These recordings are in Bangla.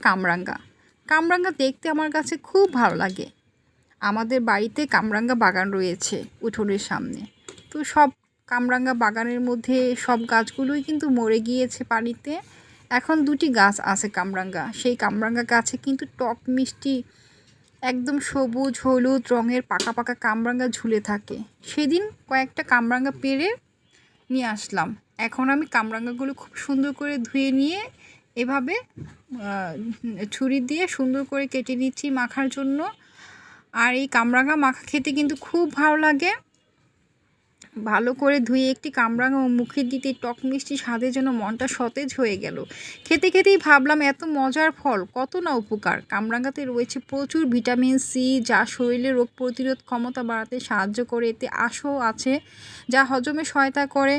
কামরাঙ্গা। কামরাঙ্গা দেখতে আমার কাছে খুব ভালো লাগে। আমাদের বাড়িতে কামরাঙ্গা বাগান রয়েছে উঠোনের সামনে। তো সব কামরাঙ্গা বাগানের মধ্যে সব গাছগুলোই কিন্তু মরে গিয়েছে পানিতে। এখন 2টি গাছ আছে কামরাঙ্গা। সেই কামরাঙ্গা গাছে কিন্তু টক মিষ্টি একদম সবুজ হলুদ রঙের পাকা পাকা কামরাঙ্গা ঝুলে থাকে। সেদিন কয়েকটা কামরাঙ্গা পেড়ে নিয়ে আসলাম। এখন আমি কামরাঙ্গাগুলো খুব সুন্দর করে ধুয়ে নিয়ে এভাবে ছুরি দিয়ে সুন্দর করে কেটে নিচ্ছি মাখার জন্য। আর এই কামরাঙ্গা মাখা খেতে কিন্তু খুব ভালো লাগে। ভালো করে ধুয়ে একটি কামরাঙ্গা মুখে দিতে টক মিষ্টি স্বাদে যেন মনটা সতেজ হয়ে গেল। খেতে খেতেই ভাবলাম এত মজার ফল কত না উপকার। কামরাঙ্গাতে রয়েছে প্রচুর ভিটামিন সি, যা শরীরে রোগ প্রতিরোধ ক্ষমতা বাড়াতে সাহায্য করে। এতে আঁশও আছে, যা হজমে সহায়তা করে,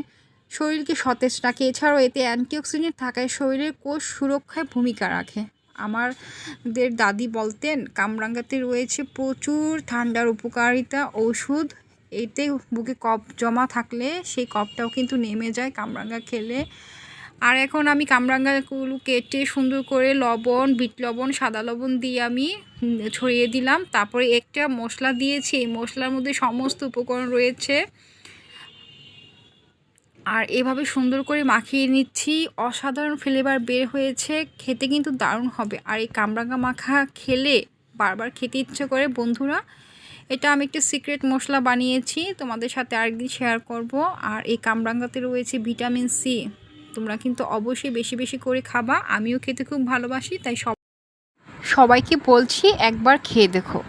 শরীরকে সতেজ রাখে। এছাড়াও এতে অ্যান্টিঅক্সিডেন্ট থাকায় শরীরের কোষ সুরক্ষায় ভূমিকা রাখে। আমাদের দাদি বলতেন কামরাঙ্গাতে রয়েছে প্রচুর ঠান্ডার উপকারিতা ওষুধ। এতে বুকে কফ জমা থাকলে সেই কফটাও কিন্তু নেমে যায় কামরাঙ্গা খেলে। আর এখন আমি কামরাঙ্গাগুলো কেটে সুন্দর করে লবণ, বিট লবণ, সাদা লবণ দিয়ে আমি ছড়িয়ে দিলাম। তারপরে একটা মশলা দিয়েছি। এই মশলার মধ্যে সমস্ত উপকরণ রয়েছে। আর এভাবে সুন্দর করে মাখিয়ে নিচ্ছি। অসাধারণ ফ্লেভার বের হয়েছে, খেতে কিন্তু দারুণ হবে। আর এই কামরাঙ্গা মাখা খেলে বারবার খেতে ইচ্ছে করে বন্ধুরা। এটা আমি একটা সিক্রেট মশলা বানিয়েছি, তোমাদের সাথে আরেকদিন শেয়ার করব। আর এই কামরাঙ্গাতে রয়েছে ভিটামিন সি। তোমরা কিন্তু অবশ্যই বেশি বেশি করে খাবা। আমিও খেতে খুব ভালোবাসি, তাই সবাইকে বলছি একবার খেয়ে দেখো।